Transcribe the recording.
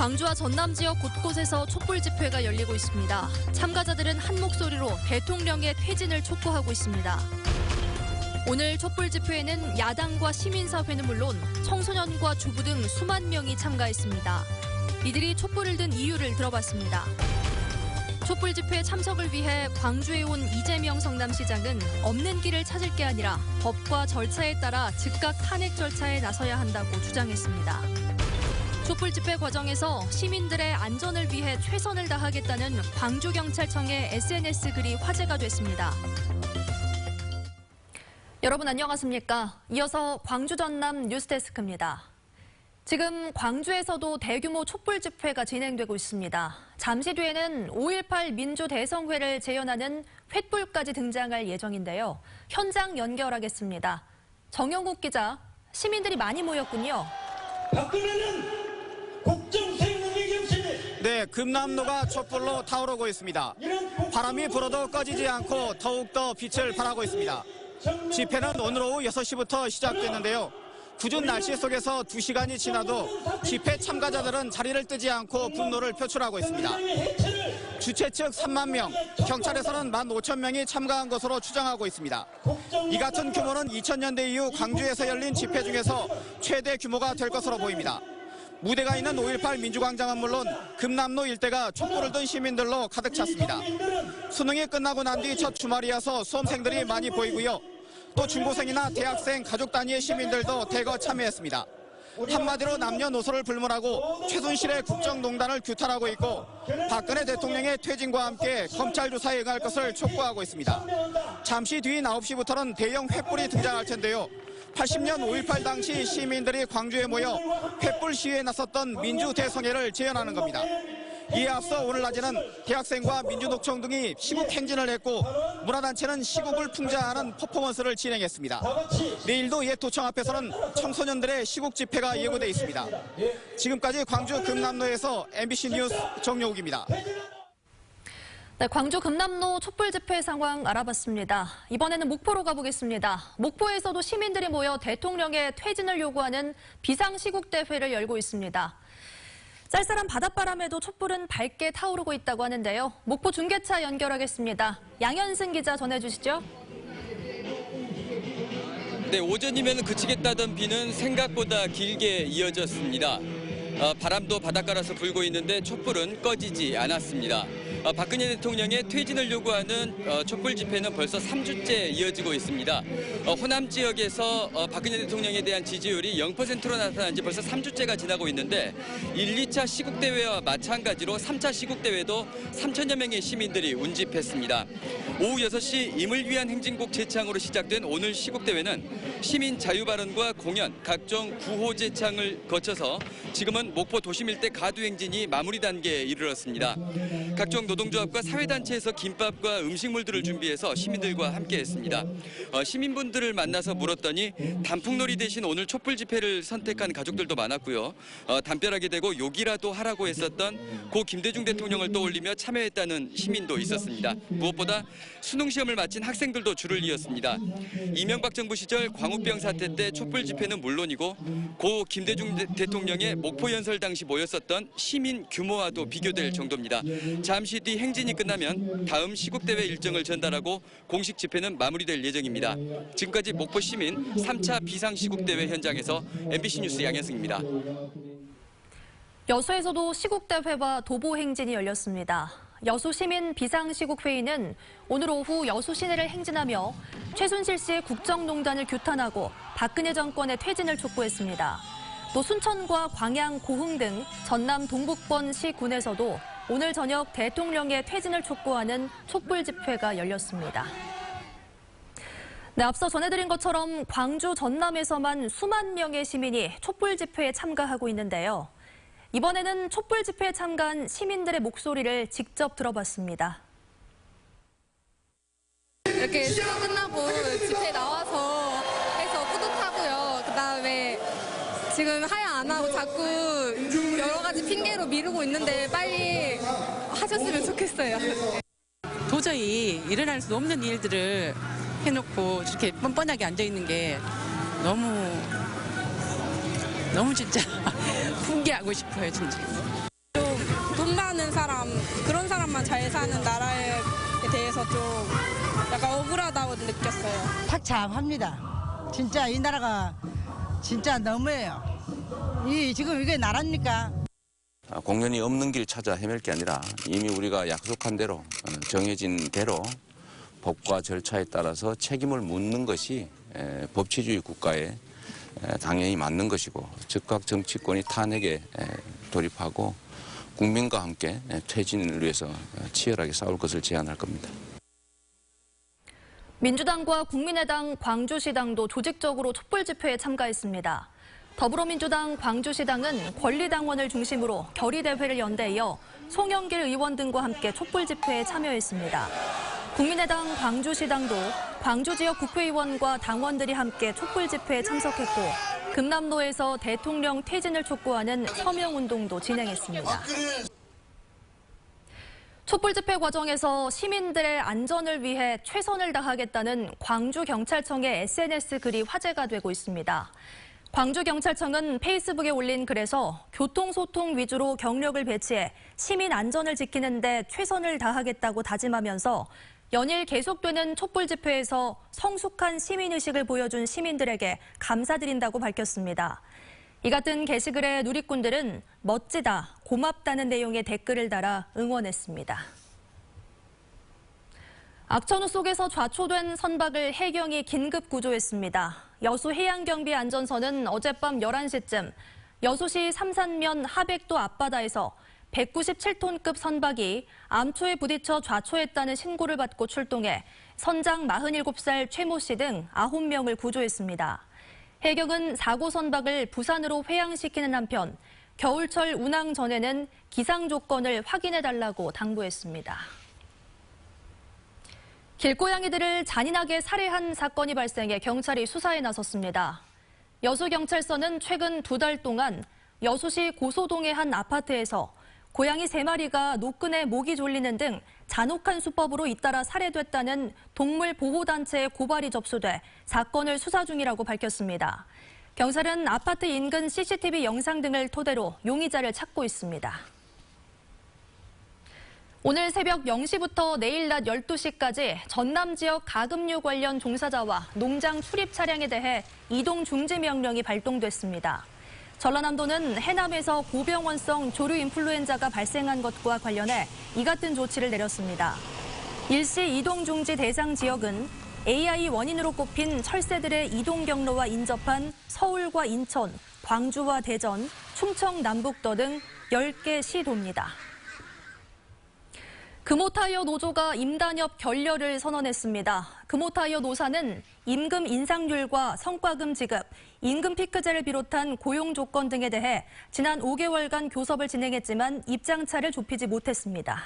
광주와 전남 지역 곳곳에서 촛불 집회가 열리고 있습니다. 참가자들은 한 목소리로 대통령의 퇴진을 촉구하고 있습니다. 오늘 촛불 집회에는 야당과 시민사회는 물론 청소년과 주부 등 수만 명이 참가했습니다. 이들이 촛불을 든 이유를 들어봤습니다. 촛불 집회 참석을 위해 광주에 온 이재명 성남시장은 없는 길을 찾을 게 아니라 법과 절차에 따라 즉각 탄핵 절차에 나서야 한다고 주장했습니다. 촛불 집회 과정에서 시민들의 안전을 위해 최선을 다하겠다는 광주경찰청의 SNS 글이 화제가 됐습니다. 여러분 안녕하십니까? 이어서 광주 전남 뉴스데스크입니다. 지금 광주에서도 대규모 촛불 집회가 진행되고 있습니다. 잠시 뒤에는 5.18 민주대성회를 재연하는 횃불까지 등장할 예정인데요. 현장 연결하겠습니다. 정영국 기자, 시민들이 많이 모였군요. 박근혜는 국정수행 능력이 없으니. 네, 금남로가 촛불로 타오르고 있습니다. 바람이 불어도 꺼지지 않고 더욱더 빛을 발하고 있습니다. 집회는 오늘 오후 6시부터 시작됐는데요. 궂은 날씨 속에서 2시간이 지나도 집회 참가자들은 자리를 뜨지 않고 분노를 표출하고 있습니다. 주최 측 3만 명, 경찰에서는 15,000명이 참가한 것으로 추정하고 있습니다. 이 같은 규모는 2000년대 이후 광주에서 열린 집회 중에서 최대 규모가 될 것으로 보입니다. 무대가 있는 5.18 민주광장은 물론 금남로 일대가 촛불을 든 시민들로 가득 찼습니다. 수능이 끝나고 난 뒤 첫 주말이어서 수험생들이 많이 보이고요. 또 중고생이나 대학생, 가족 단위의 시민들도 대거 참여했습니다. 한마디로 남녀노소를 불문하고 최순실의 국정농단을 규탄하고 있고 박근혜 대통령의 퇴진과 함께 검찰 조사에 응할 것을 촉구하고 있습니다. 잠시 뒤인 9시부터는 대형 횃불이 등장할 텐데요. 80년 5.18 당시 시민들이 광주에 모여 횃불 시위에 나섰던 민주대성회를 재현하는 겁니다. 이에 앞서 오늘 낮에는 대학생과 민주노총 등이 시국 행진을 했고 문화단체는 시국을 풍자하는 퍼포먼스를 진행했습니다. 내일도 옛 도청 앞에서는 청소년들의 시국 집회가 예고돼 있습니다. 지금까지 광주 금남로에서 MBC 뉴스 정용욱입니다. 네, 광주 금남로 촛불 집회 상황 알아봤습니다. 이번에는 목포로 가보겠습니다. 목포에서도 시민들이 모여 대통령의 퇴진을 요구하는 비상시국대회를 열고 있습니다. 쌀쌀한 바닷바람에도 촛불은 밝게 타오르고 있다고 하는데요. 목포 중계차 연결하겠습니다. 양현승 기자 전해주시죠. 네, 오전이면 그치겠다던 비는 생각보다 길게 이어졌습니다. 바람도 바닷가라서 불고 있는데 촛불은 꺼지지 않았습니다. 박근혜 대통령의 퇴진을 요구하는 촛불 집회는 벌써 3주째 이어지고 있습니다. 호남 지역에서 박근혜 대통령에 대한 지지율이 0%로 나타난 지 벌써 3주째가 지나고 있는데 1, 2차 시국대회와 마찬가지로 3차 시국대회도 3천여 명의 시민들이 운집했습니다. 오후 6시 임을 위한 행진곡 제창으로 시작된 오늘 시국대회는 시민 자유발언과 공연, 각종 구호 제창을 거쳐서 지금은 목포 도심 일대 가두행진이 마무리 단계에 이르렀습니다. 각종 노동조합과 사회단체에서 김밥과 음식물들을 준비해서 시민들과 함께했습니다. 시민분들을 만나서 물었더니 단풍놀이 대신 오늘 촛불 집회를 선택한 가족들도 많았고요. 담벼락에 대고 욕이라도 하라고 했었던 고 김대중 대통령을 떠올리며 참여했다는 시민도 있었습니다. 무엇보다 수능 시험을 마친 학생들도 줄을 이었습니다. 이명박 정부 시절 광우병 사태 때 촛불 집회는 물론이고 고 김대중 대통령의 목포 연설 당시 모였었던 시민 규모와도 비교될 정도입니다. 잠시 뒤 행진이 끝나면 다음 시국대회 일정을 전달하고 공식 집회는 마무리될 예정입니다. 지금까지 목포 시민 3차 비상시국대회 현장에서 MBC 뉴스 양현승입니다. 여수에서도 시국대회와 도보행진이 열렸습니다. 여수 시민 비상시국회의는 오늘 오후 여수 시내를 행진하며 최순실 씨의 국정농단을 규탄하고 박근혜 정권의 퇴진을 촉구했습니다. 또 순천과 광양, 고흥 등 전남 동북권 시군에서도 오늘 저녁 대통령의 퇴진을 촉구하는 촛불 집회가 열렸습니다. 네, 앞서 전해드린 것처럼 광주 전남에서만 수만 명의 시민이 촛불 집회에 참가하고 있는데요. 이번에는 촛불 집회에 참가한 시민들의 목소리를 직접 들어봤습니다. 이렇게 수능 끝나고 집회에 나와서 해서 뿌듯하고요. 그다음에 지금 하야 안 하고 자꾸 여러 가지 핑계로 미루고 있는데 빨리 하셨으면 좋겠어요. 도저히 일어날 수 없는 일들을 해놓고 이렇게 뻔뻔하게 앉아있는 게 너무 진짜 훈계하고 싶어요, 진짜. 사는 사람, 그런 사람만 잘 사는 나라에 대해서 좀 약간 억울하다고 느꼈어요. 착잡합니다. 진짜 이 나라가 진짜 너무해요. 지금 이게 나라입니까? 공연이 없는 길 찾아 헤맬 게 아니라 이미 우리가 약속한 대로 정해진 대로 법과 절차에 따라서 책임을 묻는 것이 법치주의 국가에 당연히 맞는 것이고 즉각 정치권이 탄핵에 돌입하고 국민과 함께 퇴진을 위해서 치열하게 싸울 것을 제안할 겁니다. 민주당과 국민의당 광주시당도 조직적으로 촛불 집회에 참가했습니다. 더불어민주당 광주시당은 권리당원을 중심으로 결의대회를 연대 이어 송영길 의원 등과 함께 촛불 집회에 참여했습니다. 국민의당 광주시당도 광주 지역 국회의원과 당원들이 함께 촛불 집회에 참석했고 금남로에서 대통령 퇴진을 촉구하는 서명운동도 진행했습니다. 촛불 집회 과정에서 시민들의 안전을 위해 최선을 다하겠다는 광주경찰청의 SNS 글이 화제가 되고 있습니다. 광주경찰청은 페이스북에 올린 글에서 교통소통 위주로 경력을 배치해 시민 안전을 지키는 데 최선을 다하겠다고 다짐하면서 연일 계속되는 촛불 집회에서 성숙한 시민의식을 보여준 시민들에게 감사드린다고 밝혔습니다. 이 같은 게시글에 누리꾼들은 멋지다, 고맙다는 내용의 댓글을 달아 응원했습니다. 악천후 속에서 좌초된 선박을 해경이 긴급 구조했습니다. 여수 해양경비안전선은 어젯밤 11시쯤 여수시 삼산면 하백도 앞바다에서 197톤급 선박이 암초에 부딪혀 좌초했다는 신고를 받고 출동해 선장 47살 최모 씨 등 9명을 구조했습니다. 해경은 사고 선박을 부산으로 회항시키는 한편 겨울철 운항 전에는 기상 조건을 확인해달라고 당부했습니다. 길고양이들을 잔인하게 살해한 사건이 발생해 경찰이 수사에 나섰습니다. 여수경찰서는 최근 2달 동안 여수시 고소동의 한 아파트에서 고양이 3마리가 노끈에 목이 졸리는 등 잔혹한 수법으로 잇따라 살해됐다는 동물보호단체에 고발이 접수돼 사건을 수사 중이라고 밝혔습니다. 경찰은 아파트 인근 CCTV 영상 등을 토대로 용의자를 찾고 있습니다. 오늘 새벽 0시부터 내일 낮 12시까지 전남 지역 가금류 관련 종사자와 농장 출입 차량에 대해 이동 중지 명령이 발동됐습니다. 전라남도는 해남에서 고병원성 조류 인플루엔자가 발생한 것과 관련해 이 같은 조치를 내렸습니다. 일시 이동 중지 대상 지역은 AI 원인으로 꼽힌 철새들의 이동 경로와 인접한 서울과 인천, 광주와 대전, 충청 남북도 등 10개 시도입니다. 금호타이어 노조가 임단협 결렬을 선언했습니다. 금호타이어 노사는 임금 인상률과 성과금 지급, 임금 피크제를 비롯한 고용 조건 등에 대해 지난 5개월간 교섭을 진행했지만 입장차를 좁히지 못했습니다.